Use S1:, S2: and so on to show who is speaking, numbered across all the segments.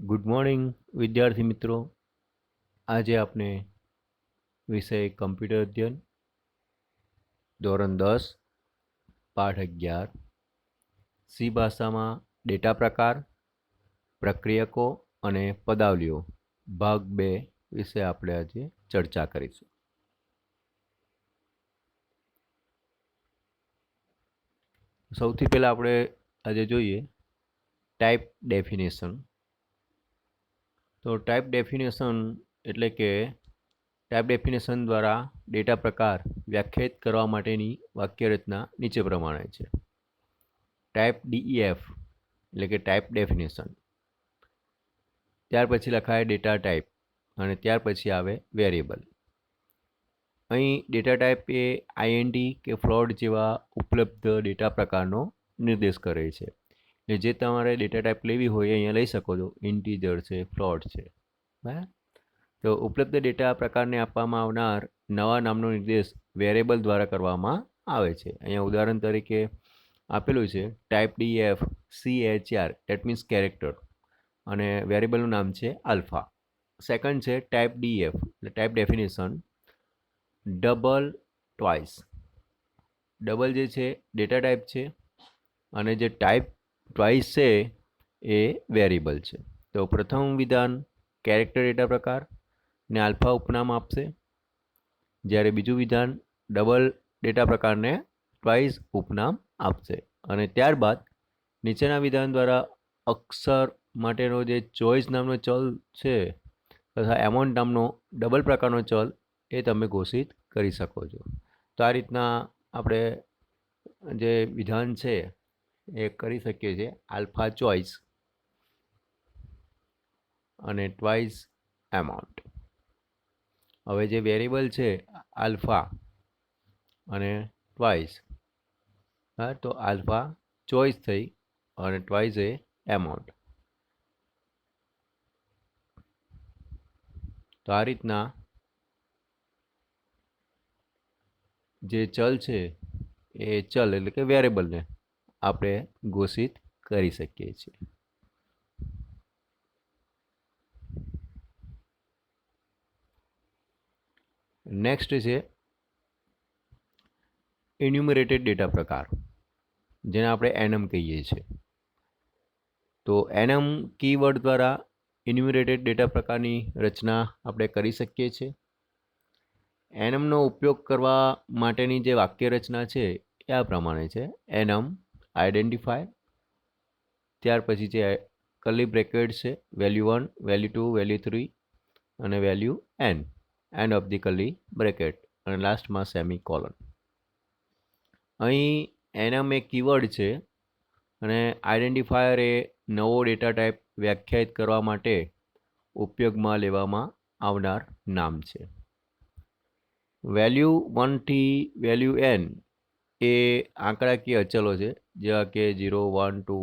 S1: Good morning વિદ્યાર્થી મિત્રો. આજે આપણે વિષય કમ્પ્યુટર અધ્યયન ધોરણ 10 પાઠ 11 સી ભાષામાં ડેટા પ્રકાર, પ્રક્રિયકો અને પદાવલીઓ ભાગ 2 વિશે આપણે આજે ચર્ચા કરીશું. સૌથી પહેલા આપણે આજે જોઈએ ટાઈપ ડેફિનેશન. તો ટાઈપ ડેફિનેશન એટલે કે ટાઈપ ડેફિનેશન દ્વારા ડેટા પ્રકાર વ્યાખ્યાયિત કરવા માટેની વાક્યરચના નીચે પ્રમાણે છે. ટાઈપ DEF એટલે કે ટાઈપ ડેફિનેશન, ત્યાર પછી લખાય ડેટા ટાઈપ અને ત્યાર પછી આવે વેરિયેબલ. અહીં ડેટા ટાઈપ એ INT કે ફ્લોટ જેવા ઉપલબ્ધ ડેટા પ્રકારનો નિર્દેશ કરે છે. એટલે જે તમારે ડેટા ટાઈપ લેવી હોય અહીંયા લઈ શકો છો. ઇન્ટીજર છે, ફ્લોટ છે, બરાબર. તો ઉપલબ્ધ ડેટા પ્રકારને આપવામાં આવનાર નવા નામનો નિર્દેશ વેરિયેબલ દ્વારા કરવામાં આવે છે. અહીંયા ઉદાહરણ તરીકે આપેલું છે type DEF CHR, that means character, અને વેરિયેબલનું નામ છે આલ્ફા. સેકન્ડ છે ટાઈપ DEF એટલે type definition double twice. Double જે છે ડેટા ટાઈપ છે અને જે ટાઈપ ટ્વાઇસ છે એ વેરિયેબલ છે. તો પ્રથમ વિધાન કેરેક્ટર ડેટા પ્રકાર ને આલ્ફા ઉપનામ આપશે, જ્યારે બીજું વિધાન ડબલ ડેટા પ્રકારને ટ્વાઇસ ઉપનામ આપશે. અને ત્યારબાદ નીચેના વિધાન દ્વારા અક્ષર માટેનો જે ચોઇસ નામનો ચલ છે તથા એમાઉન્ટ નામનો ડબલ પ્રકારનો ચલ એ તમે ઘોષિત કરી શકો છો. તો આ રીતના આપણે જે વિધાન છે એ કરી શકીએ છીએ. આલ્ફા ચોઇસ અને ટ્વાઇસ એમાઉન્ટ. હવે જે વેરિયેબલ છે આલ્ફા અને ટ્વાઇસ, હા, તો આલ્ફા ચોઇસ થઈ અને ટ્વાઇસ એ એમાઉન્ટ. તો આ રીતના જે ચલ છે એ ચલ એટલે કે વેરિયેબલને આપણે ઘોષિત કરી શકીએ છીએ. નેક્સ્ટ છે એન્યુમરેટેડ ડેટા પ્રકાર, જેને આપણે એનમ કહીએ છીએ. તો એનમ કીવર્ડ દ્વારા એન્યુમરેટેડ ડેટા પ્રકારની રચના આપણે કરી શકીએ છીએ. એનમનો ઉપયોગ કરવા માટેની જે વાક્ય રચના છે એ આ પ્રમાણે છે. એનમ આઈડેન્ટિફાય, ત્યાર પછી જે કર્લી બ્રેકેટ છે વેલ્યુ 1, વેલ્યુ 2, વેલ્યુ 3 અને value n, and of the curly bracket, અને લાસ્ટમાં સેમિકોલન. અહીં એનમ એક કીવર્ડ છે અને આઈડેન્ટિફાયર એ નવો ડેટા ટાઈપ વ્યાખ્યાયિત કરવા માટે ઉપયોગમાં લેવામાં આવનાર નામ છે. વેલ્યુ 1 થી વેલ્યુ n એ આંકડાકીય અચલો છે, જેવા કે 0, 1, 2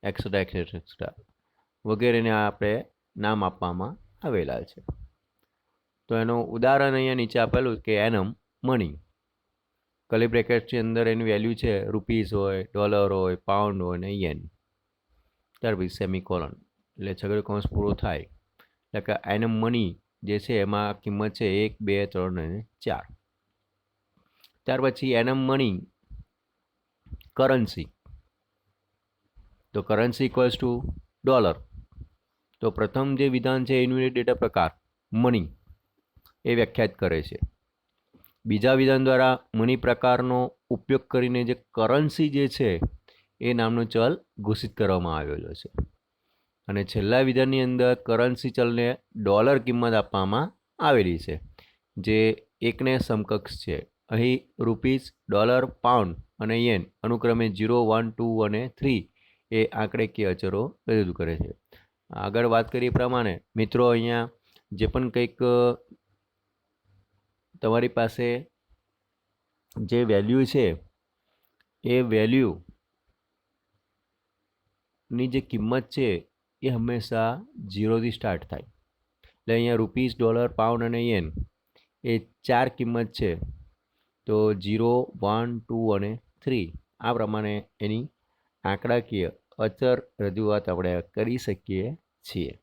S1: એક્સેટ્રા એક્સેટ્રા એક્સેટ્રા વગેરેને આપણે નામ આપવામાં આવેલા છે. તો એનું ઉદાહરણ અહીંયા નીચે આપેલું કે એનમ મની. કર્લી બ્રેકેટ્સની અંદર એની વેલ્યુ છે રૂપીસ હોય, ડોલર હોય, પાઉન્ડ હોય ને યેન. ત્યાર પછી સેમિકોલન એટલે છગડીયો કૌંસ પૂરો થાય એટલે કે એનમ મની જે છે એમાં કિંમત છે 1, 2, 3 અને 4. ત્યાર પછી એનમ મની કરન્સી. તો કરન્સી ઇક્વલ્સ ટુ ડોલર. તો પ્રથમ જે વિધાન છે એન્યુમરેટેડ ડેટા પ્રકાર મની એ વ્યાખ્યાયિત કરે છે. બીજા વિધાન દ્વારા મની પ્રકારનો ઉપયોગ કરીને જે કરન્સી જે છે એ નામનો ચલ ઘોષિત કરવામાં આવેલો છે. અને છેલ્લા વિધાનની અંદર કરન્સી ચલને ડોલર કિંમત આપવામાં આવેલી છે, જે એકને સમકક્ષ છે. અહીં રૂપીસ, ડોલર, પાઉન્ડ અને યેન અનુક્રમે 0, 1, 2 અને 3 એ આંકડાકીય અચરો રજૂ કરે છે. આગળ વાત કરીએ પ્રમાણે મિત્રો, અહીંયા જે પણ કંઈક તમારી પાસે જે વેલ્યુ છે એ વેલ્યુની જે કિંમત છે એ હંમેશા 0થી સ્ટાર્ટ થાય. એટલે અહીંયા રૂપીસ, ડોલર, પાઉન્ડ અને યેન એ 4 કિંમત છે. તો 0, 1, 2 અને 3 આ પ્રમાણે એની આંકડાકીય અચર રજૂઆત આપણે કરી શકીએ છીએ.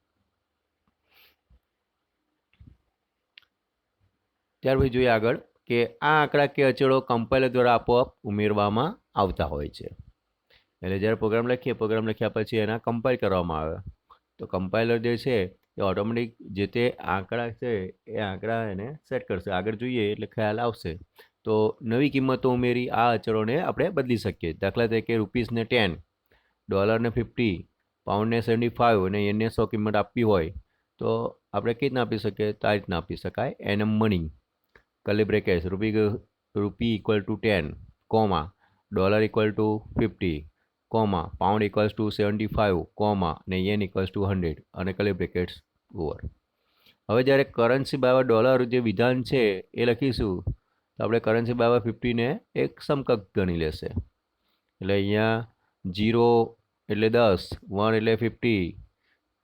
S1: ત્યાર પછી જોઈએ આગળ કે આ આંકડાકીય અચળો કમ્પાઇલર દ્વારા આપોઆપ ઉમેરવામાં આવતા હોય છે. એટલે જ્યારે પ્રોગ્રામ લખ્યા પછી એના કમ્પાઇલ કરવામાં આવે તો કમ્પાઇલર જે છે એ ઓટોમેટિક જે તે આંકડા છે એ આંકડા એને સેટ કરશે. આગળ જોઈએ એટલે ખ્યાલ આવશે. તો નવી કિંમતો ઉમેરી આ અચળોને આપણે બદલી શકીએ. દાખલા તરીકે રૂપીસને 10, ડોલરને 50, પાઉન્ડને 75 અને એને 100 કિંમત આપવી હોય તો આપણે કેવી રીતના આપી શકીએ? તો આ રીતના આપી શકાય. NM money curly brackets rupee equal to 10, comma, dollar equal to 50, comma, pound equals to 75, comma, અને yen equals to 100 અને curly brackets over. હવે જ્યારે કરન્સી બાય ડોલર જે વિધાન છે એ લખીશું તો આપણે કરન્સી બાય 50 ને એક સમકક્ષ ગણી લેશે. એટલે અહીંયા 0 એટલે 10, 1 એટલે 50,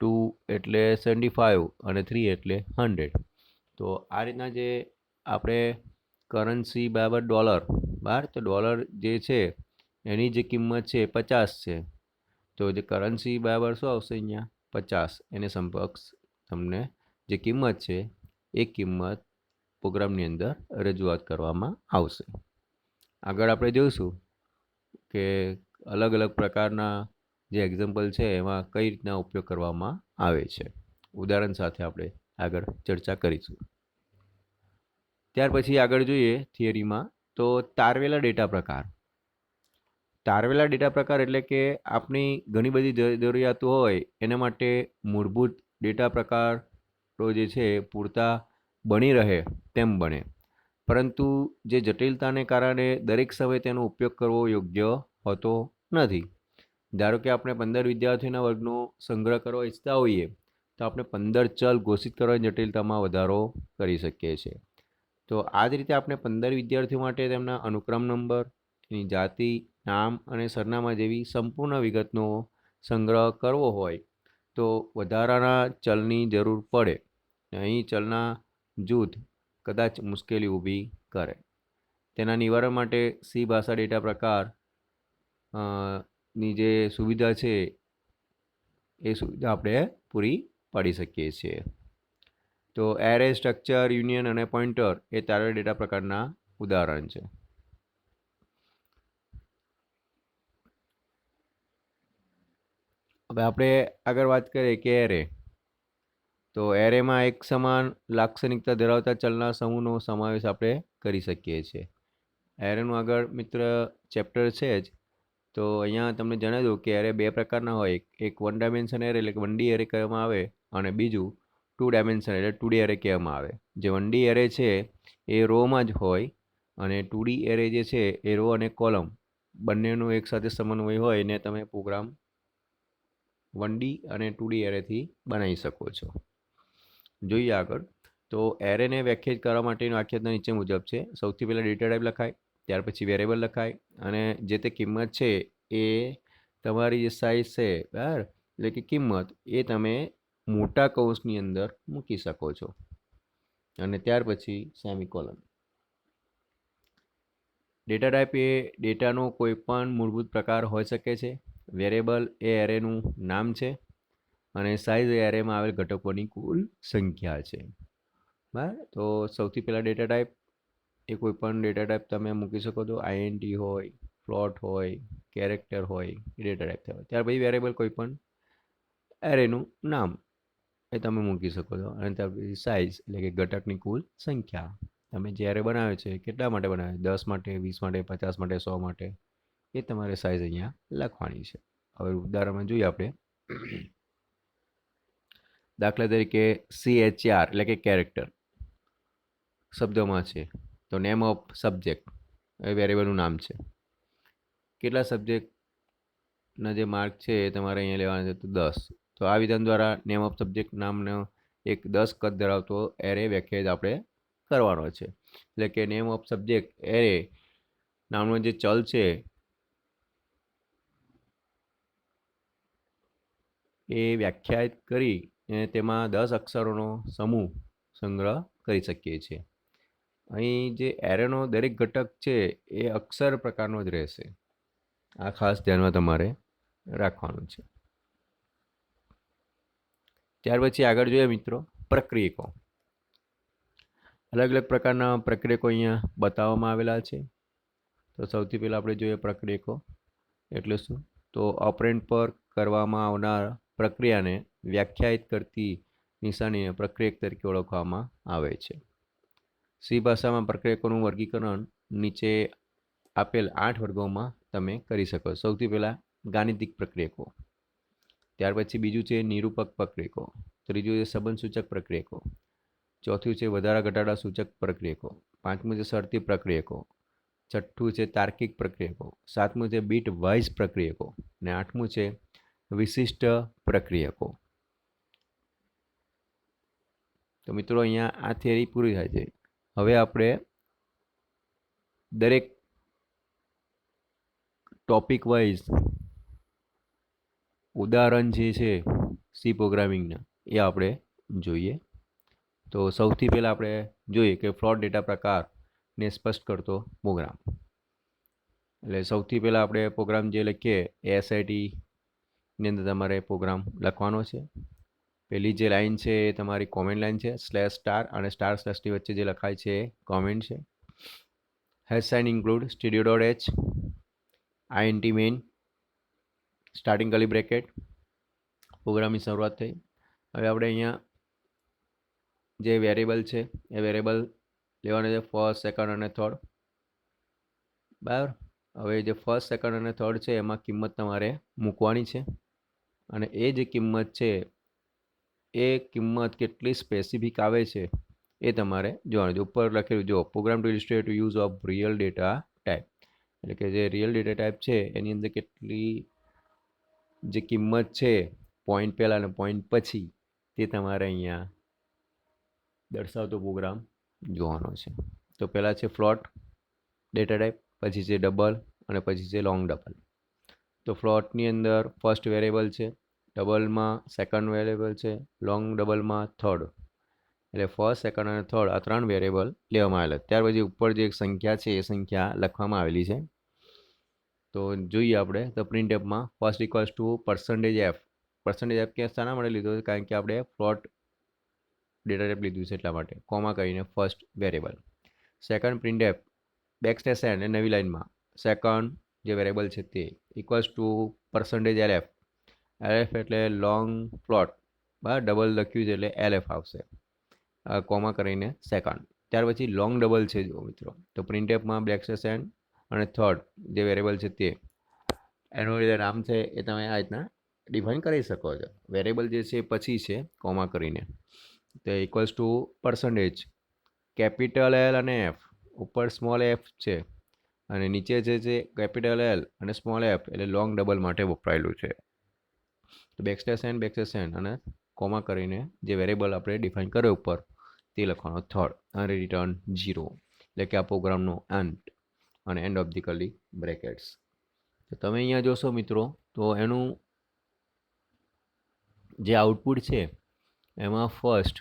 S1: 2 એટલે 75 અને 3 એટલે 100. તો આ રીતના જે આપણે કરન્સી બરાબર ડોલર બરાબર, તો ડોલર જે છે એની જે કિંમત છે 50 છે. તો જે કરન્સી બરાબર શું આવશે? અહીંયા 50. એને સમકક્ષ તમને જે કિંમત છે એ કિંમત પ્રોગ્રામની અંદર રજૂઆત કરવામાં આવશે. આગળ આપણે જોઈશું કે અલગ અલગ પ્રકારના જે એક્ઝામ્પલ છે એમાં કઈ રીતના ઉપયોગ કરવામાં આવે છે. ઉદાહરણ સાથે આપણે આગળ ચર્ચા કરીશું. ત્યાર પછી આગળ જોઈએ થિયરીમાં તો તારવેલા ડેટા પ્રકાર. તારવેલા ડેટા પ્રકાર એટલે કે આપણી ઘણી બધી જરૂરિયાતો હોય એના માટે મૂળભૂત ડેટા પ્રકારો જે છે પૂરતા બની રહે તેમ બને, પરંતુ જે જટિલતાને કારણે દરેક સમયે તેનો ઉપયોગ કરવો યોગ્ય હોતો નથી. ધારો કે આપણે 15 વિદ્યાર્થીઓના વર્ગનો સંગ્રહ કરવા ઈચ્છતા હોઈએ તો આપણે 15 ચલ ઘોષિત કરવાની જટિલતામાં વધારો કરી શકીએ છીએ. તો આ જ રીતે આપણે 15 વિદ્યાર્થીઓ માટે તેમના અનુક્રમ નંબર, એની જાતિ, નામ અને સરનામા જેવી સંપૂર્ણ વિગતનો સંગ્રહ કરવો હોય તો વધારાના ચલની જરૂર પડે. અહીં ચલના જૂથ કદાચ મુશ્કેલી ઊભી કરે. તેના નિવારણ માટે સી ભાષા ડેટા પ્રકાર ની જે સુવિધા છે એ સુવિધા આપણે પૂરી પાડી શકીએ છીએ. તો એરે, સ્ટ્રક્ચર, યુનિયન અને પોઇન્ટર એ તારવેલા ડેટા પ્રકારના ઉદાહરણ છે. હવે આપણે આગળ વાત કરીએ કે એરે. તો એરેમાં એક સમાન લાક્ષણિકતા ધરાવતા ચલના સમૂહનો સમાવેશ આપણે કરી શકીએ છીએ. એરેનું આગળ મિત્ર ચેપ્ટર છે જ. તો અહીંયા તમને જણાવી દઉં કે એરે 2 પ્રકારના હોય. એક 1 ડાયમેન્શન એરે એટલે કે 1D એરે કહેવામાં આવે અને બીજું 2 ડાયમેન્શન એટલે 2D એરે કહેવામાં આવે. જે 1D એરે છે એ રોમાં જ હોય અને 2D એરે જે છે એ રો અને કોલમ બંનેનું એકસાથે સમન્વય હોય ને તમે પ્રોગ્રામ 1D અને 2D એરેથી બનાવી શકો છો. જોઈએ આગળ. તો એરેને વ્યાખ્યાયિત કરવા માટેની વ્યાખ્યા નીચે મુજબ છે. સૌથી પહેલાં ડેટા ટાઈપ લખાય, ત્યાર પછી વેરિયેબલ લખાય અને જે તે કિંમત છે એ તમારી જે સાઇઝ છે બરાબર એટલે કે કિંમત એ તમે મોટા કૌંસની અંદર મૂકી શકો છો અને ત્યાર પછી સેમિકોલન. ડેટા ટાઈપ એ ડેટાનો કોઈ પણ મૂળભૂત પ્રકાર હોઈ શકે છે. વેરિયેબલ એ એરેનું નામ છે અને સાઇઝ એ એરેમાં આવેલ ઘટકોની કુલ સંખ્યા છે. બરાબર. તો સૌથી પહેલાં ડેટા ટાઈપ એ કોઈ પણ ડેટા ટાઈપ તમે મૂકી શકો છો. INT હોય, ફ્લોટ હોય, કેરેક્ટર હોય એ ડેટા ટાઈપ થયો. ત્યાર પછી વેરિયેબલ કોઈ પણ એરેનું નામ એ તમે મૂકી શકો છો અને ત્યાર પછી સાઇઝ એટલે કે ઘટકની કુલ સંખ્યા. તમે જે એરે બનાવે છે કેટલા માટે બનાવે છે? 10 માટે, 20 માટે, 50 માટે, 100 માટે એ તમારે સાઇઝ અહીંયા લખવાની છે. હવે ઉદાહરણમાં જોઈએ આપણે. દાખલા તરીકે CHR એટલે કે કેરેક્ટર શબ્દમાં છે તો નેમ ઓફ સબ્જેક્ટ એ વેરિયેબલનું નામ છે. કેટલા સબ્જેક્ટના જે માર્ક છે એ તમારે અહીંયા લેવાના છે તો 10. તો આ વિધાન દ્વારા નેમ ઓફ સબ્જેક્ટ નામનો એક 10 કદ ધરાવતો એરે વ્યાખ્યાયિત આપણે કરવાનો છે. એટલે કે નેમ ઓફ સબ્જેક્ટ એરે નામનો જે ચલ છે એ વ્યાખ્યાયિત કરી અને તેમાં 10 અક્ષરોનો સમૂહ સંગ્રહ કરી શકીએ છીએ. અહીં જે એરેનો દરેક ઘટક છે એ અક્ષર પ્રકારનો જ રહેશે. આ ખાસ ધ્યાનમાં તમારે રાખવાનું છે. ત્યાર પછી આગળ જોઈએ મિત્રો પ્રક્રિયકો. અલગ અલગ પ્રકારના પ્રક્રિયકો અહીંયા બતાવવામાં આવેલા છે. તો સૌથી પહેલાં આપણે જોઈએ પ્રક્રિયકો એટલે શું? તો ઓપરેન્ડ પર કરવામાં આવનાર પ્રક્રિયાને વ્યાખ્યાયિત કરતી નિશાનીને પ્રક્રિયક તરીકે ઓળખવામાં આવે છે. સી ભાષામાં પ્રક્રિયકોનું વર્ગીકરણ નીચે આપેલ 8 વર્ગોમાં તમે કરી શકો. સૌથી પહેલાં ગાણિતિક પ્રક્રિયકો, ત્યાર પછી બીજું છે નિરૂપક પ્રક્રિયકો, ત્રીજું છે સંબંધસૂચક પ્રક્રિયકો, ચોથું છે વધારા ઘટાડા સૂચક પ્રક્રિયકો, પાંચમું છે શરતી પ્રક્રિયકો, છઠ્ઠું છે તાર્કિક પ્રક્રિયકો, સાતમું છે બીટ વાઇઝ પ્રક્રિયકો અને આઠમું છે વિશિષ્ટ પ્રક્રિયકો. તો મિત્રો અહીંયા આ થિયરી પૂરી થાય છે. હવે આપણે દરેક ટોપિક વાઇઝ ઉદાહરણ જે છે સી પ્રોગ્રામિંગના એ આપણે જોઈએ. તો સૌથી પહેલાં આપણે જોઈએ કે ફ્લોટ ડેટા પ્રકારને સ્પષ્ટ કરતો પ્રોગ્રામ. એટલે સૌથી પહેલાં આપણે પ્રોગ્રામ જે લખીએ એસઆઈટીની અંદર તમારે પ્રોગ્રામ લખવાનો છે. પહેલી જે લાઇન છે એ તમારી કોમેન્ટ લાઇન છે, /* અને */ની વચ્ચે જે લખાય છે એ કોમેન્ટ છે. # Include studio.h int main starting curly bracket. પ્રોગ્રામની શરૂઆત થઈ. હવે આપણે અહીંયા જે વેરિયેબલ છે એ વેરિયેબલ લેવાનો છે ફર્સ્ટ, સેકન્ડ અને થર્ડ. બરાબર. હવે જે ફર્સ્ટ, સેકન્ડ અને થર્ડ છે એમાં કિંમત તમારે મૂકવાની છે અને એ જે કિંમત છે એ કિંમત કેટલી સ્પેસિફિક આવે છે એ તમારે જોવાનું છે. ઉપર લખેલું જો program to illustrate to use of real data type, એટલે કે જે રિયલ ડેટા ટાઈપ છે એની અંદર કેટલી જે કિંમત છે પોઈન્ટ પહેલાં અને પોઈન્ટ પછી તે તમારે અહીંયા દર્શાવતો પ્રોગ્રામ જોવાનો છે. તો પહેલાં છે ફ્લોટ ડેટા ટાઈપ, પછી છે ડબલ અને પછી છે લોંગ ડબલ. તો ફ્લોટની અંદર ફર્સ્ટ વેરિયેબલ છે, ડબલમાં સેકન્ડ વેરિયેબલ છે, લોંગ ડબલમાં થર્ડ. એટલે ફર્સ્ટ, સેકન્ડ અને થર્ડ આ 3 વેરિયેબલ લેવામાં આવેલા. ત્યાર પછી ઉપર જે સંખ્યા છે એ સંખ્યા લખવામાં આવેલી છે. તો જોઈએ આપણે તો પ્રિન્ટએફમાં first equals to %f. %f કે શાના માટે લીધો છે? કારણ કે આપણે ફ્લોટ ડેટા ટાઈપ લીધું છે એટલા માટે, કોમા કરીને first variable. Second printf \n એ નવી લાઇનમાં સેકન્ડ જે વેરિયેબલ છે તે ઇક્વલ્સ ટુ %lf. lf એટલે લોંગ ફ્લોટ, બરાબર, ડબલ લખ્યું છે એટલે lf આવશે, કોમા કરીને સેકન્ડ. ત્યાર પછી લોંગ ડબલ છે જો મિત્રો, તો પ્રિન્ટએફમાં \n અને થર્ડ જે વેરિયેબલ છે તે એનું જે નામ છે એ તમે આ રીતના ડિફાઇન કરી શકો છો. વેરિયેબલ જે છે પછી છે કોમા કરીને, તો ઇક્વલ્સ ટુ %, કેપિટલ L અને F, ઉપર સ્મોલ f છે અને નીચે જે છે કેપિટલ L અને સ્મોલ f એટલે લોંગ ડબલ માટે વપરાયેલું છે. તો \n અને કોમા કરીને જે વેરિયેબલ આપણે ડિફાઇન કર્યો ઉપર તે લખવાનો થર્ડ અને રિટર્ન 0, એટલે કે આ પ્રોગ્રામનો અંત અને and of the curly brackets. તો તમે અહીંયા જોશો મિત્રો તો એનું જે આઉટપુટ છે એમાં ફર્સ્ટ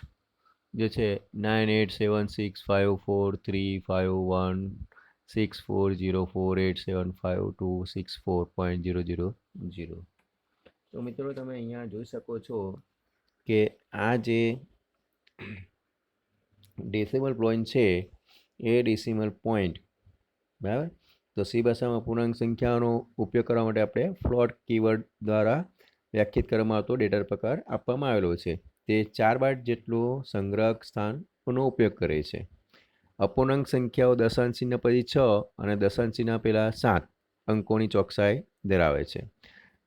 S1: જે છે 987654316404875264.000. તો મિત્રો તમે અહીંયા જોઈ શકો છો કે આ જે ડેસિમલ પોઈન્ટ છે એ ડેસિમલ પોઈન્ટ, બરાબર. તો સી ભાષામાં પૂર્ણાંક સંખ્યાનો ઉપયોગ કરવા માટે આપણે ફ્લોટ કીવર્ડ દ્વારા વ્યાખ્યાયિત કરવામાં આવતો ડેટા પ્રકાર આપવામાં આવેલો છે. તે 4 બાઇટ જેટલું સંગ્રહક સ્થાનનો ઉપયોગ કરે છે. અપૂર્ણાંક સંખ્યાઓ દશાંશ ચિહ્ન પછી 6 અને દશાંશ ચિહ્ન પહેલાં 7 અંકોની ચોકસાઈ ધરાવે છે.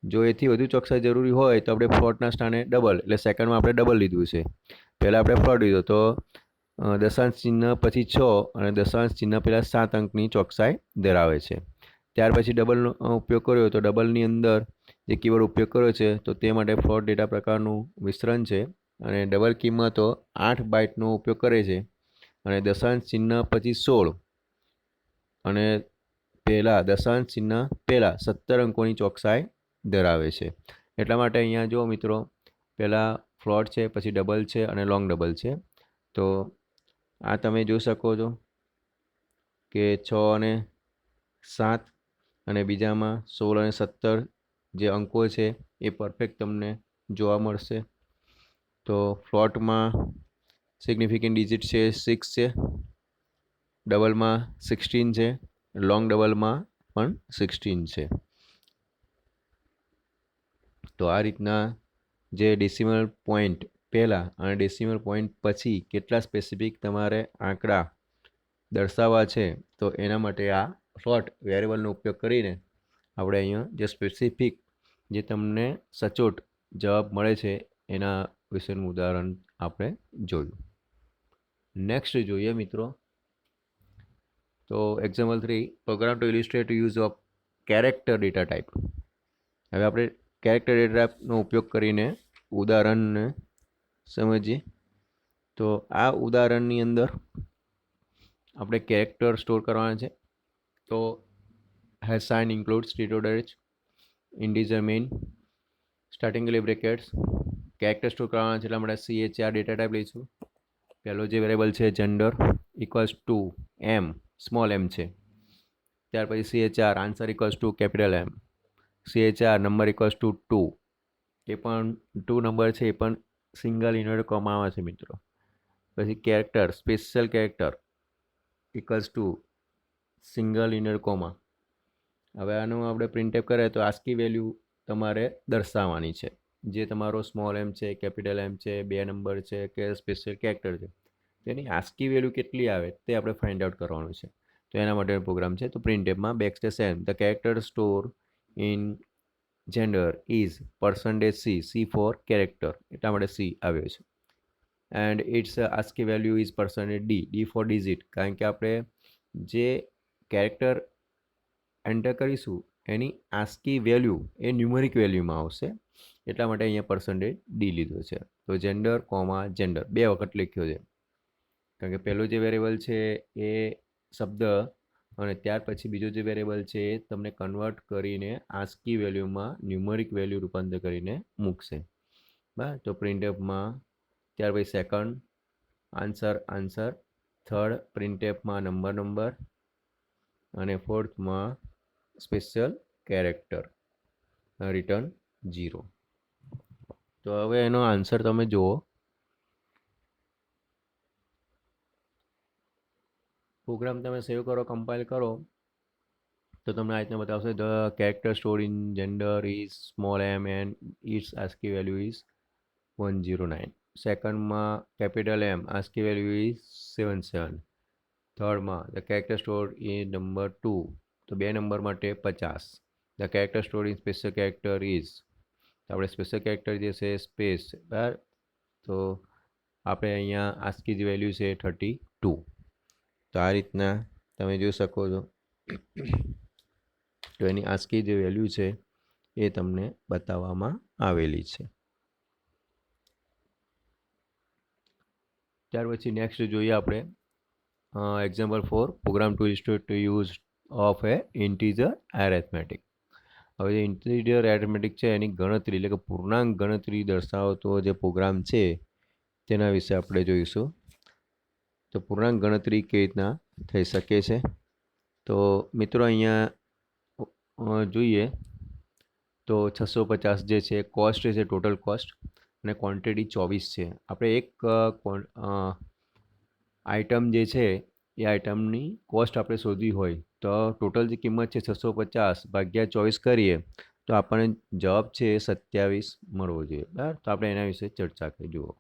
S1: જો એથી વધુ ચોકસાઈ જરૂરી હોય તો આપણે ફ્લોટના સ્થાને ડબલ, એટલે સેકન્ડમાં આપણે ડબલ લીધું છે, પહેલાં આપણે ફ્લોટ લીધો તો દશાંશ ચિહ્ન પછી 6 અને દશાંશ ચિહ્ન પહેલાં 7 અંકની ચોકસાઈ ધરાવે છે. ત્યાર પછી ડબલનો ઉપયોગ કર્યો તો ડબલની અંદર જે કીવર્ડ ઉપયોગ કર્યો છે તો તે માટે ફ્લોટ ડેટા પ્રકારનું વિસ્તરણ છે અને ડબલ કિંમતો 8 બાઇટનો ઉપયોગ કરે છે અને દશાંશ ચિહ્ન પછી 16 અને પહેલાં દશાંશ ચિહ્ન પહેલાં 17 અંકોની ચોકસાઈ ધરાવે છે. એટલા માટે અહીંયા જો મિત્રો પહેલાં ફ્લોટ છે, પછી ડબલ છે અને લોંગ ડબલ છે. તો આ તમે જોઈ શકો છો કે 6 અને 7 અને બીજામાં 16 અને 17 જે અંકો છે એ પરફેક્ટ તમને જોવા મળશે. તો તો ફ્લોટમાં સિગ્નિફિકન્ટ ડિજિટ છે 6 છે, ડબલમાં 16 છે, લોંગ ડબલમાં પણ 16 છે. તો આ રીતના જે ડેસિમલ પોઈન્ટ પહેલાં અને ડેસિમલ પોઈન્ટ પછી કેટલા સ્પેસિફિક તમારે આંકડા દર્શાવવા છે, તો એના માટે આ ફ્લોટ વેરિયેબલનો ઉપયોગ કરીને આપણે અહીંયા જે સ્પેસિફિક જે તમને સચોટ જવાબ મળે છે એના વિશેનું ઉદાહરણ આપણે જોયું. નેક્સ્ટ જોઈએ મિત્રો, તો example 3, program to illustrate use of character data type. હવે આપણે કેરેક્ટર ડેટા ટાઈપનો ઉપયોગ કરીને ઉદાહરણને સમજીએ. તો આ ઉદાહરણની અંદર આપણે કેરેક્ટર સ્ટોર કરવાના છે. તો હેઝ સાઇન ઇન્ક્લુડ સ્ટીરોડેજ integer main starting curly brackets. Character store કરવાના છે એટલા માટે CHR ડેટા ટાઈપ લઈશું. પહેલો જે વેરિયેબલ છે gender equals to M, small M છે. ત્યાર પછી CHR answer equals to capital M. CHR number equals to 2, એ પણ 2 નંબર છે, એ પણ સિંગલ ઇન્વર્ટેડ કોમામાં છે મિત્રો. પછી character special character equals to single inverted comma. હવે આનું આપણે પ્રિન્ટએફ કરીએ તો આસ્કી વેલ્યુ તમારે દર્શાવવાની છે, જે તમારો સ્મોલ એમ છે, કેપિટલ એમ છે, 2 નંબર છે કે સ્પેશિયલ કેરેક્ટર છે, તેની આસ્કી વેલ્યુ કેટલી આવે તે આપણે ફાઇન્ડ આઉટ કરવાનું છે. તો એના માટેનો પ્રોગ્રામ છે. તો પ્રિન્ટએફમાં \n the character store in gender is %C, C for character, એટલા માટે C આવ્યો છે. And its ASCII value is %D, D for digit, કારણ કે આપણે જે કેરેક્ટર એન્ટર કરીશું એની આસ્કી વેલ્યુ એ ન્યુમરિક વેલ્યુમાં આવશે, એટલા માટે અહીંયા %D લીધો છે. તો જેન્ડર કોમા જેન્ડર 2 વખત લખ્યો છે, કારણ કે પહેલો જે વેરિયેબલ છે એ શબ્દ અને ત્યાર પછી બીજો જે વેરિયેબલ છે એ તમને કન્વર્ટ કરીને આસ્કી વેલ્યુમાં ન્યુમરિક વેલ્યુ રૂપાંતર કરીને મૂકશે. બરાબર. તો પ્રિન્ટએફમાં ત્યાર પછી સેકન્ડ આન્સર, થર્ડ પ્રિન્ટએફમાં નંબર અને ફોર્થમાં સ્પેશિયલ કેરેક્ટર રિટર્ન 0. તો હવે એનો આન્સર તમે જુઓ. પ્રોગ્રામ તમે સેવ કરો, કમ્પાઇલ કરો તો તમને આ રીતના બતાવશે the character store in gender is small M and its ASCII value is 109. સેકન્ડમાં capital M, ASCII value is 77. થર્ડમાં the character store in number 2, તો 2 નંબર માટે 50. The character store in special character is, તો આપણે special character જે છે space, બરાબર, તો આપણે અહીંયા આસ્કી જે વેલ્યુ છે 32. તો આ રીતના તમે જોઈ શકો છો. તો એની આસ્કી જે વેલ્યુ છે એ તમને બતાવવામાં આવેલી છે. ત્યાર પછી નેક્સ્ટ જોઈએ આપણે example 4, program to illustrate to use of a integer arithmetic. હવે જે ઇન્ટીજર એરેથમેટિક છે એની ગણતરી એટલે કે પૂર્ણાંક ગણતરી દર્શાવતો જે પ્રોગ્રામ છે તેના વિશે આપણે જોઈશું. તો પૂર્ણાંક ગણતરી કેવી રીતના થઈ શકે છે. તો મિત્રો અહીંયા જોઈએ તો 650 જે છે કોસ્ટ છે, ટોટલ કોસ્ટ, અને ક્વોન્ટિટી 24 છે. આપણે એક આઇટમ જે છે એ આઇટમની કોસ્ટ આપણે શોધવી હોય તો ટોટલ જે કિંમત છે 650 ભાગ્યા 24 કરીએ તો આપણને જવાબ છે 27 મળવો જોઈએ. બરાબર. તો આપણે એના વિશે ચર્ચા કરી. જુઓ,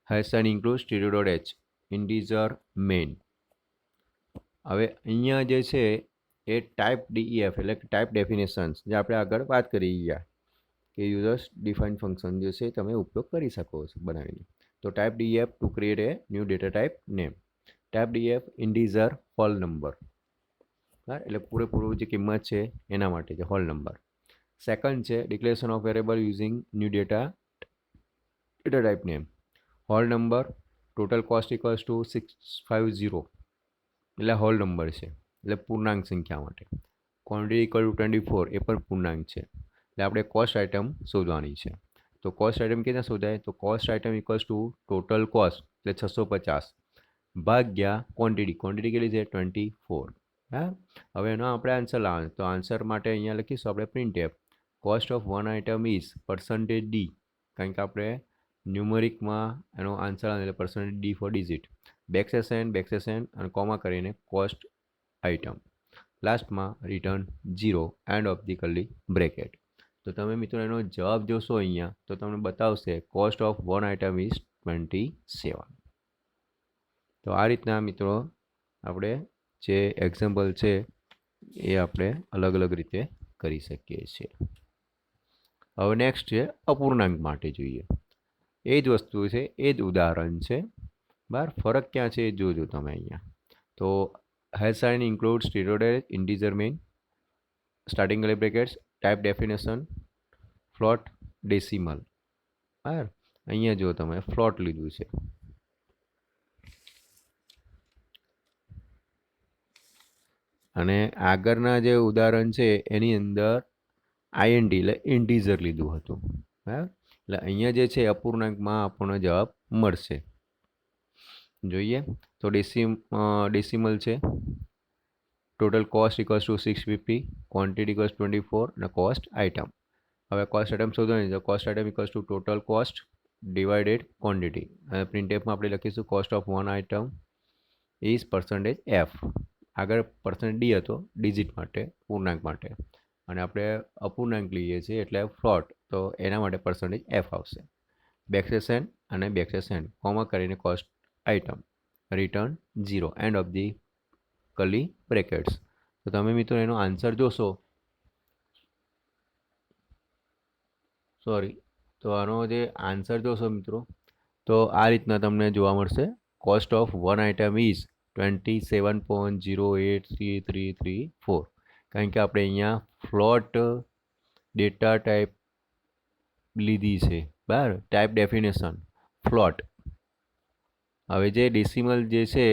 S1: hash and include stdio integer main. હવે અહીંયા જે છે એ ટાઈપ DEF એટલે કે ટાઈપ ડેફિનેશન્સ જે આપણે આગળ વાત કરી ગયા કે યુઝર્સ ડિફાઇન ફંક્શન જે છે તમે ઉપયોગ કરી શકો છો બનાવીને. તો type DEF to create a new data type name. Type DEF integer whole number, એટલે પૂરેપૂરું જે કિંમત છે એના માટે છે હોલ નંબર. સેકન્ડ છે declaration of variable using new data type name. Whole number, total cost equals to 650 એટલે હોલ નંબર છે એટલે પૂર્ણાંક સંખ્યા માટે. ક્વોન્ટિટી ઇક્વલ ટુ 24 એ પણ પૂર્ણાંક છે એટલે આપણે કોસ્ટ આઇટમ શોધવાની છે. તો કોસ્ટ આઇટમ કેવી રીતે શોધાય? તો cost item equals to total cost એટલે 650 ભાગ્યા ક્વોન્ટિટી, ક્વોન્ટિટી કેટલી છે 24. હા, હવે એનો આપણે આન્સર લાવવાનો. તો આન્સર માટે અહીંયા લખીશું આપણે printf cost of one item is %D, કારણ કે આપણે ન્યુમરિકમાં એનો આન્સર આવે એટલે percentage D for digit, backslash N અને કોમા કરીને કોસ્ટ આઇટમ, લાસ્ટમાં return 0 end of the curly bracket. તો તમે મિત્રો એનો જવાબ જોશો અહીંયા તો તમને બતાવશે cost of one item is 27. તો આ રીતના મિત્રો આપણે જે એક્ઝામ્પલ છે એ આપણે અલગ અલગ રીતે કરી શકીએ છીએ. હવે નેક્સ્ટ છે અપૂર્ણાંક માટે જોઈએ. એ જ વસ્તુ છે, એ જ ઉદાહરણ છે, બરાબર. ફરક ક્યાં છે એ જોજો તમે અહીંયા. તો hash sign include stdio integer main, starting curly brackets, type definition, float, decimal. બરાબર. અહીંયા જો તમે ફ્લોટ લીધું છે, અને આગળના જે ઉદાહરણ છે એની અંદર આઈએનટી એટલે ઇન્ટીજર લીધું હતું. બરાબર. એટલે અહીંયા જે છે અપૂર્ણાંકમાં આપણને જવાબ મળશે. જોઈએ તો ડેસિમલ છે. Total cost equals to 650, quantity equals 24 અને કોસ્ટ આઇટમ. હવે કોસ્ટ આઇટમ શોધવાની તો cost item equals to total cost divided quantity. અને પ્રિન્ટએફમાં આપણે લખીશું cost of one item is percentage F. આગળ પર્સન્ટેજ ડી હતો ડિજિટ માટે, પૂર્ણાંક માટે, અને આપણે અપૂર્ણાંક લઈએ છીએ એટલે ફ્લોટ, તો એના માટે પર્સન્ટેજ એફ આવશે. બેકસ્લેશ એન અને બેકસ્લેશ એન કોમા કરીને cost item, return 0 end of the કરલી brackets. તો તમે મિત્રો એનો આન્સર જોશો, તો આનો જે આન્સર જોશો મિત્રો તો આ રીતના તમને જોવા મળશે. Cost of one item is 27.083334. કારણ કે આપણે અહીંયા ફ્લોટ ડેટા ટાઈપ લીધી છે, બરાબર. Type definition float. હવે જે ડેસિમલ જે છે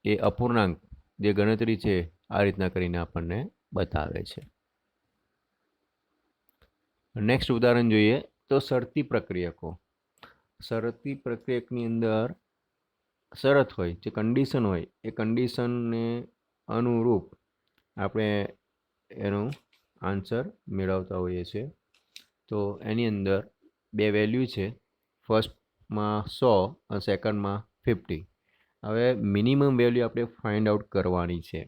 S1: એ અપૂર્ણાંક જે ગણતરી છે આ રીતના કરીને આપણને બતાવે છે. નેક્સ્ટ ઉદાહરણ જોઈએ તો શરતી પ્રક્રિયકો. શરતી પ્રક્રિયકની અંદર શરત હોય, જે કન્ડિશન હોય એ કન્ડિશનને અનુરૂપ આપણે એનો આન્સર મેળવતા હોઈએ છીએ. તો એની અંદર બે વેલ્યુ છે, ફર્સ્ટમાં 100 અને સેકન્ડમાં 50. હવે મિનિમમ વેલ્યુ આપણે ફાઇન્ડ આઉટ કરવાની છે,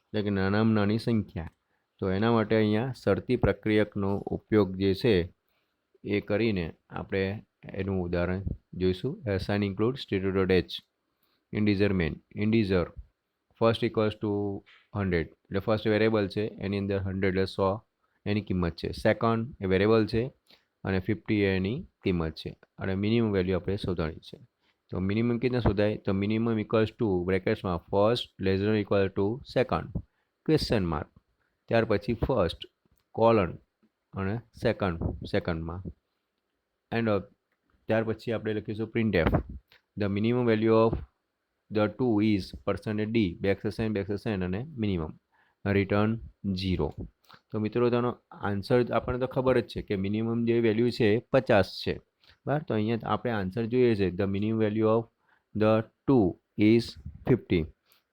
S1: એટલે કે નાનામાં નાની સંખ્યા. તો એના માટે અહીંયા શરતી પ્રક્રિયકનો ઉપયોગ જે છે એ કરીને આપણે એનું ઉદાહરણ જોઈશું. Sign include stdio integer main, integer first equals to 100 એટલે ફર્સ્ટ વેરિયેબલ છે એની અંદર 100 એટલે 100 એની કિંમત છે. સેકન્ડ એ વેરિયેબલ છે અને 50 એની કિંમત છે, અને મિનિમમ વેલ્યુ આપણે શોધવાની છે. તો મિનિમમ કેટલા શોધાય? તો મિનિમમ ઇક્વલ્સ ટુ બ્રેકેટ્સમાં first less than equal to second question mark, ત્યાર પછી ફર્સ્ટ કોલન અને સેકન્ડમાં એન્ડ ઓફ, ત્યાર પછી આપણે લખીશું printf. The minimum value of the two is percentage D, backslash N અને મિનિમમ, રિટર્ન 0. તો મિત્રો તેનો આન્સર આપણને તો ખબર જ છે કે મિનિમમ જે વેલ્યુ છે 50 છે, બરાબર. તો અહીંયા આપણે આન્સર જોઈએ છે the minimum value of the two is 50.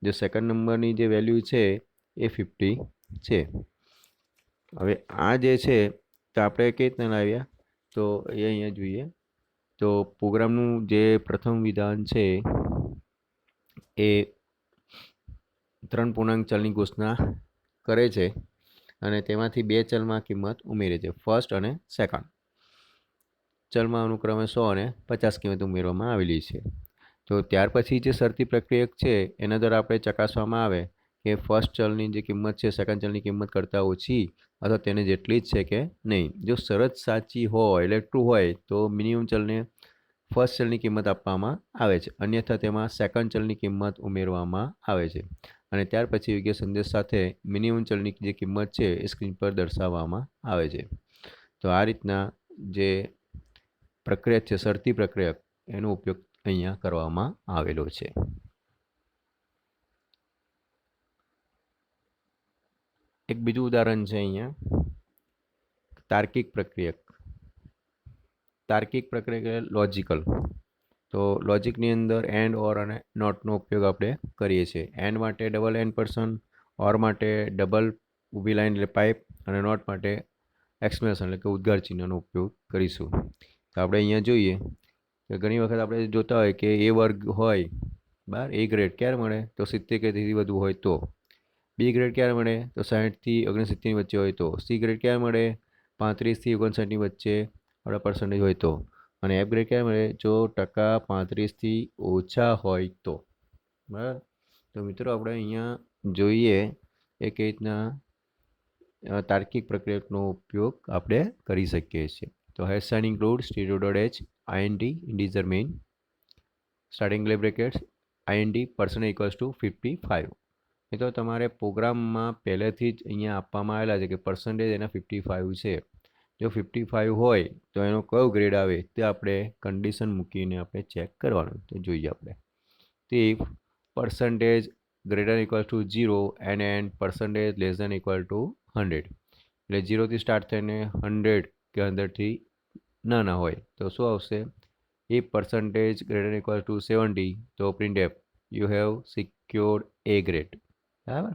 S1: જે સેકન્ડ નંબરની જે વેલ્યુ છે એ 50 છે. હવે આ જે છે તો આપણે કઈ રીતના લાવ્યા તો એ અહીંયા જોઈએ. તો પ્રોગ્રામનું જે પ્રથમ વિધાન છે એ 3 પૂર્ણાંક ચલની ઘોષણા કરે છે અને તેમાંથી 2 ચલમાં કિંમત ઉમેરે છે, ફર્સ્ટ અને સેકન્ડ. ચલમાં અનુક્રમે 100 અને 50 કિંમત ઉમેરવામાં આવેલી છે. તો ત્યાર પછી જે શરતી પ્રક્રિયક છે એના દ્વારા આપણે ચકાસવામાં આવે કે ફર્સ્ટ ચલની જે કિંમત છે સેકન્ડ ચલની કિંમત કરતાં ઓછી અથવા તેને જેટલી જ છે કે નહીં. જો શરત સાચી હોય એટલે ટ્રુ હોય તો મિનિમમ ચલને ફર્સ્ટ ચલની કિંમત આપવામાં આવે છે, અન્યથા તેમાં સેકન્ડ ચલની કિંમત ઉમેરવામાં આવે છે, અને ત્યાર પછી યોગ્ય સંદેશ સાથે મિનિમમ ચલની જે કિંમત છે એ સ્ક્રીન પર દર્શાવવામાં આવે છે. તો આ રીતના જે પ્રક્રિયા છે શરતી પ્રક્રિયક એનો ઉપયોગ અહીંયા કરવામાં આવેલો છે. એક બીજું ઉદાહરણ છે અહીંયા તાર્કિક પ્રક્રિયક. તાર્કિક પ્રક્રિયક લોજિકલ. તો લોજિકની અંદર એન્ડ, ઓર અને નોટનો ઉપયોગ આપણે કરીએ છીએ. એન્ડ માટે ડબલ એન%, ઓર માટે ડબલ ઊભી લાઈન એટલે પાઇપ, અને નોટ માટે એક્સક્લેમેશન એટલે કે ઉદ્ગાર ચિહ્નનો ઉપયોગ કરીશું. તો આપણે અહીંયા જોઈએ કે ઘણી વખત આપણે જોતા હોય કે એ વર્ગ હોય બરાબર, એ ગ્રેડ ક્યારે મળે તો 70 કે તેથી વધુ હોય તો. બી ગ્રેડ ક્યારે મળે તો 60થી 69ની વચ્ચે હોય તો. સી ગ્રેડ ક્યારે મળે 35થી 59ની વચ્ચે આપણા પર્સન્ટેજ હોય તો. અને એફ ગ્રેડ ક્યારે મળે જો ટકા 35થી ઓછા હોય તો. બરાબર. તો મિત્રો આપણે અહીંયા જોઈએ એ કઈ રીતના તાર્કિક પ્રક્રિયાનો ઉપયોગ આપણે કરી શકીએ છીએ. તો hash sign include stdio INT integer main starting લે બ્રેકેટ્સ INT % ઇક્વલ્સ ટુ 55. એ તો તમારે પ્રોગ્રામમાં પહેલેથી જ અહીંયા આપવામાં આવેલા છે કે પર્સન્ટેજ એના 55 છે. જો 55 હોય તો એનો કયો ગ્રેડ આવે તે આપણે કન્ડિશન મૂકીને આપણે ચેક કરવાનું. તો જોઈએ આપણે. તો if percentage greater than equal to 0 and percentage less than equal to 100. એટલે 0 થી સ્ટાર્ટ થઈને 100 કે 100થી નાના હોય તો શું આવશે? if percentage greater than equal to 70 તો printf you have secured a grade. બરાબર.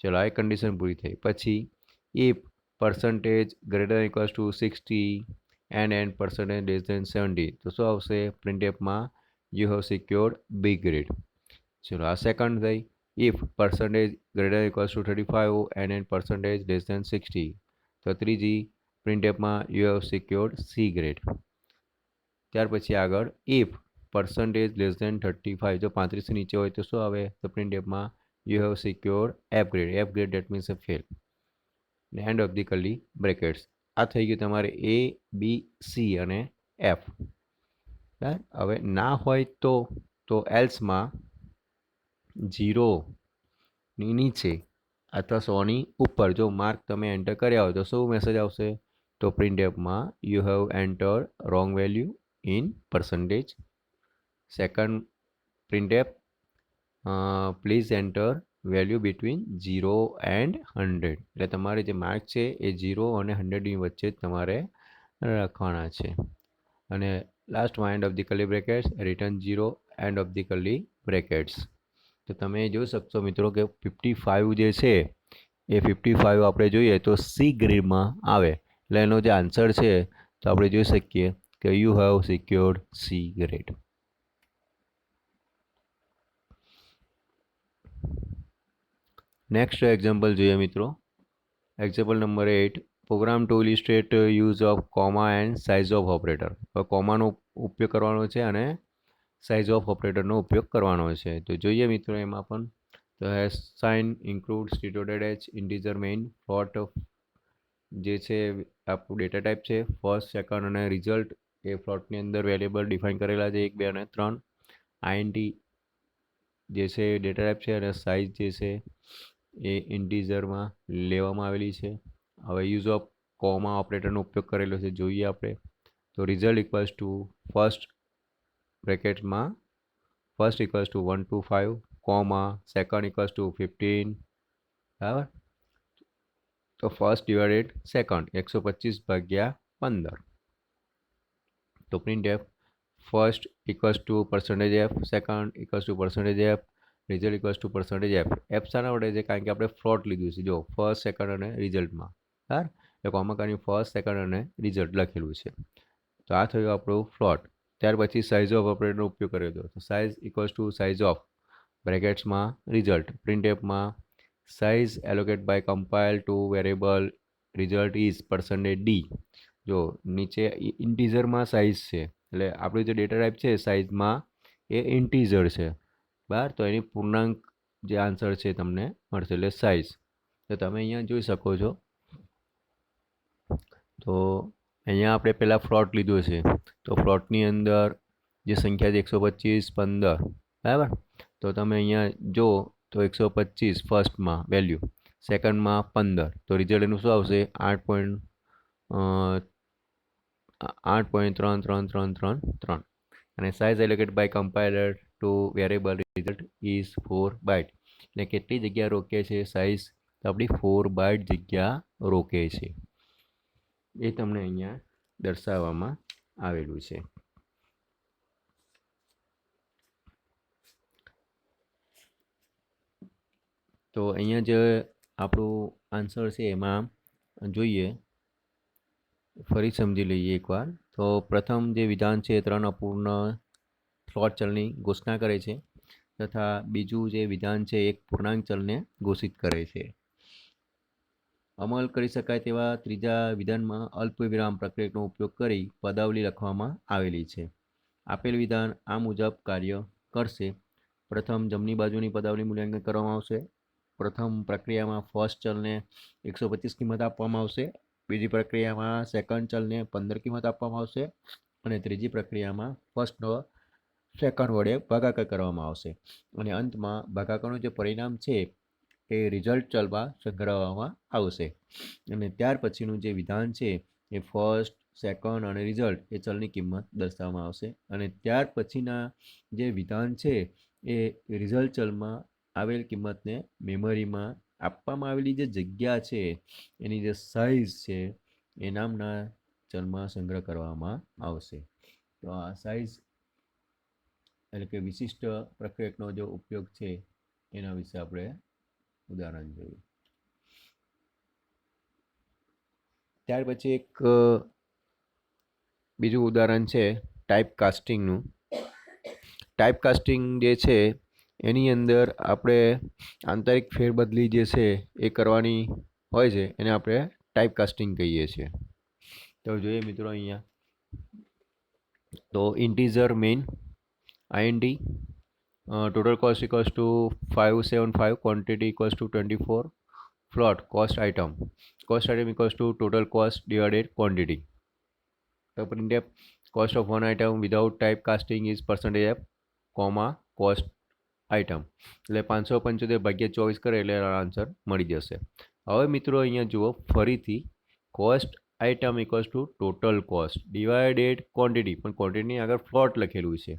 S1: ચલો આ કન્ડિશન પૂરી થઈ. પછી if percentage greater than equal to 60 and percentage less than 70 તો શું આવશે? printfમાં you have secured b grade. ચલો આ સેકન્ડ થઈ. if percentage greater than equals to 35 and percentage less than 60 તો ત્રીજી printfમાં you have secured C grade. ત્યાર પછી આગળ if percentage less than 35 જો 35 નીચે હોય તો શું આવે? તો printfમાં you have secured F grade. F grade that means a fail. End of the curly brackets. આ થઈ ગયું તમારે A, B, C અને F. હવે ના હોય તો એલ્સમાં 0ની નીચે અથવા 100ની ઉપર જો માર્ક તમે એન્ટર કર્યા હોય તો શું મેસેજ આવશે? તો printfમાં you have entered wrong value in percentage. Second printf please enter value between 0 and 100. એટલે તમારે જે માર્ક છે એ 0 અને 100ની વચ્ચે જ તમારે રાખવાના છે. અને લાસ્ટમાં and of the curly brackets return 0 end of the curly brackets. તો તમે જોઈ શકશો મિત્રો કે 55 જે છે એ 55 આપણે જોઈએ તો સી ગ્રેડમાં આવે. એટલે એનો જે આન્સર છે તો આપણે જોઈ શકીએ કે you have secured C grade. Next example જોઈએ મિત્રો. Example number 8. Program to illustrate use of comma and size of operator. કોમાનો ઉપયોગ કરવાનો છે અને સાઇઝ ઓફ ઓપરેટરનો ઉપયોગ કરવાનો છે. તો જોઈએ મિત્રો એમાં પણ. તો hash sign include stdio integer main float જે છે આપણું ડેટા ટાઈપ છે. ફર્સ્ટ, સેકન્ડ અને રિઝલ્ટ એ ફ્લોટની અંદર વેરિયેબલ ડિફાઇન કરેલા છે 1, 2 અને 3. INT જે છે ડેટા ટાઈપ છે અને સાઇઝ જે છે એ ઇન્ટીજરમાં લેવામાં આવેલી છે. હવે યુઝ ઓફ કોમા ઓપરેટરનો ઉપયોગ કરેલો છે જોઈએ આપણે. તો રિઝલ્ટ ઇક્વલ્સ ટુ ફર્સ્ટ બ્રેકેટમાં first equals to 1 to 5 comma second equals to 15. બરાબર. તો ફર્સ્ટ ડિવાઇડેડ સેકન્ડ 125/15. તો printf first equals to %f second equals to %f result equals to %f. F શાના વડે છે? કારણ કે આપણે ફ્લોટ લીધું છે. જો ફર્સ્ટ, સેકન્ડ અને રિઝલ્ટમાં બરાબર એટલે કોમા કરીને ફર્સ્ટ, સેકન્ડ અને રિઝલ્ટ લખેલું છે. તો આ થયું આપણું ફ્લોટ. ત્યાર પછી સાઇઝ ઓફ ઓપરેટરનો ઉપયોગ કર્યો હતો. તો size equals to size of બ્રેકેટ્સમાં રિઝલ્ટ printfમાં size allocate by compile to variable result is %d. જો નીચે ઇન્ટીજરમાં સાઇઝ છે એટલે આપણું જે ડેટા ટાઈપ છે સાઇઝમાં એ ઇન્ટીજર છે બરાબર. તો એની પૂર્ણાંક જે આન્સર છે તમને મળશે એટલે સાઇઝ. તો તમે અહીંયા જોઈ શકો છો. તો અહીંયા આપણે પહેલાં ફ્લોટ લીધો છે. તો ફ્લોટની અંદર જે સંખ્યા છે 125, 15 બરાબર. તો તમે અહીંયા જો તો 125 ફર્સ્ટમાં વેલ્યુ, સેકન્ડમાં 15. તો રિઝલ્ટ એનું શું આવશે? 8.333333. અને size allocate by compiler to variable result is 4 byte. એટલે કેટલી જગ્યા રોકે છે સાઇઝ? તો આપણી 4 બાઇટ જગ્યા રોકે છે. એ તમને અહીંયા દર્શાવવામાં આવેલું છે. તો અહીંયા જે આપણું આન્સર છે એમાં જોઈએ ફરી સમજી લઈએ એકવાર. તો તો પ્રથમ જે વિધાન છે એ 3 અપૂર્ણ ફ્લોટ ચલની ઘોષણા કરે છે તથા બીજું જે વિધાન છે એક પૂર્ણાંક ચલને ઘોષિત કરે છે. અમલ કરી શકાય તેવા ત્રીજા વિધાનમાં અલ્પવિરામ પ્રક્રિયકનો ઉપયોગ કરી પદાવલી લખવામાં આવેલી છે. આપેલ વિધાન આ મુજબ કાર્ય કરશે. પ્રથમ જમણી બાજુની પદાવલી મૂલ્યાંકન કરવામાં આવશે. પ્રથમ પ્રક્રિયામાં ફર્સ્ટ ચલને 125 કિંમત આપવામાં આવશે. બીજી પ્રક્રિયામાં સેકન્ડ ચલને 15 કિંમત આપવામાં આવશે અને ત્રીજી પ્રક્રિયામાં ફર્સ્ટનો સેકન્ડ વડે ભાગાકાર કરવામાં આવશે અને અંતમાં ભાગાકારનું જે પરિણામ છે એ રિઝલ્ટ ચલમાં સંગ્રહવામાં આવશે અને ત્યાર પછીનું જે વિધાન છે એ ફર્સ્ટ, સેકન્ડ અને રિઝલ્ટ એ ચલની કિંમત દર્શાવવામાં આવશે અને ત્યાર પછીના જે વિધાન છે એ રિઝલ્ટ ચલમાં આવેલ કિંમતને મેમરીમાં આપવામાં આવેલી જે જગ્યા છે એની જે સાઇઝ છે એ નામના ચલમાં સંગ્રહ કરવામાં આવશે. તો આ સાઇઝ એટલે કે વિશિષ્ટ પ્રક્રિયકનો જે ઉપયોગ છે એના વિશે આપણે ઉદાહરણ જોયું. ત્યાર પછી એક બીજું ઉદાહરણ છે ટાઈપ કાસ્ટિંગનું. ટાઈપ કાસ્ટિંગ જે છે એની અંદર આપણે આંતરિક ફેરબદલી જે છે એ કરવાની હોય છે એને આપણે ટાઈપ કાસ્ટિંગ કહીએ છીએ. તો જોઈએ મિત્રો અહીંયા તો integer main INT total cost equals to 575, quantity equals to 24, float cost item equals to total cost divided quantity. So printf cost of one item without type casting is percentage f comma cost item. એટલે 575 ભાગ્યા 24 કરે એટલે answer મળી જશે. હવે મિત્રો અહીંયા જુઓ ફરીથી cost item equals to total cost divided quantity, પણ ક્વોન્ટિટીની આગળ ફ્લોટ લખેલું છે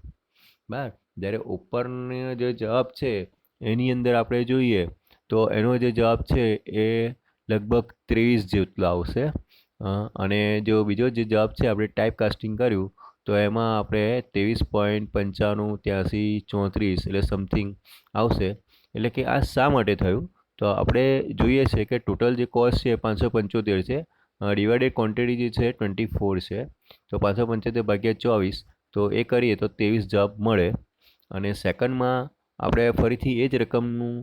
S1: બરાબર. જ્યારે ઉપરનો જે જવાબ છે એની અંદર આપણે જોઈએ તો એનો જે જવાબ છે એ લગભગ 23 જેટલો આવશે અને જો બીજો જે જવાબ છે આપણે ટાઈપ કાસ્ટિંગ કર્યું તો એમાં આપણે 23.9583 એટલે સમથિંગ આવશે. એટલે કે આ શા માટે થયું તો આપણે જોઈએ છે કે ટોટલ જે કોસ્ટ છે 575 છે, ડિવાઇડેડ ક્વોન્ટિટી જે છે 24 છે, તો 575 ભાગ્યા 24 તો એ કરીએ તો 23 જવાબ મળે અને સેકન્ડમાં આપણે ફરીથી એ જ રકમનું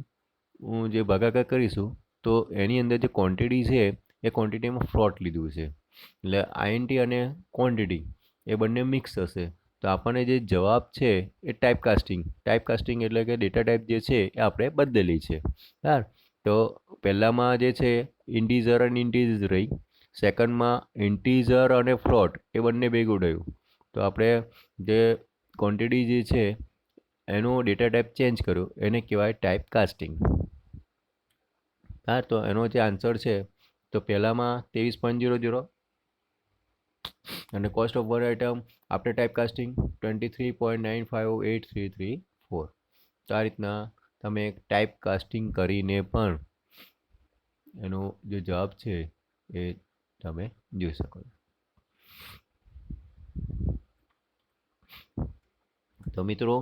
S1: જે ભાગાકાર કરીશું તો એની અંદર જે ક્વોન્ટિટી છે એ ક્વોન્ટિટીમાં ફ્લોટ લીધું છે એટલે INT અને ક્વોન્ટિટી એ બંને મિક્સ હશે તો આપણને જે જવાબ છે એ ટાઈપ કાસ્ટિંગ એટલે કે ડેટા ટાઈપ જે છે એ આપણે બદલેલી છે બરાબર. તો પહેલામાં જે છે ઇન્ટીજર અને ઇન્ટીજર રહી, સેકન્ડમાં ઇન્ટીજર અને ફ્લોટ એ બંને ભેગું રહ્યું તો આપણે જે ક્વોન્ટિટી જે છે એનો ડેટા ટાઈપ ચેન્જ કર્યો એને કહેવાય ટાઈપ કાસ્ટિંગ. હા, તો એનો જે આન્સર છે તો પહેલામાં 23.00 અને cost of one item after type casting 23.958334. તો આ રીતના તમે ટાઈપ કાસ્ટિંગ કરીને પણ એનો જે જવાબ છે એ તમે જોઈ શકો છો. તો મિત્રો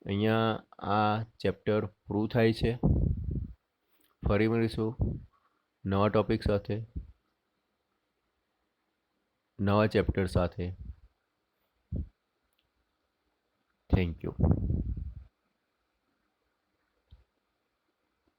S1: અહીંયા આ ચેપ્ટર પૂરું થાય છે. ફરી મળીશું નવા ટોપિક સાથે, નવા ચેપ્ટર સાથે. Thank you.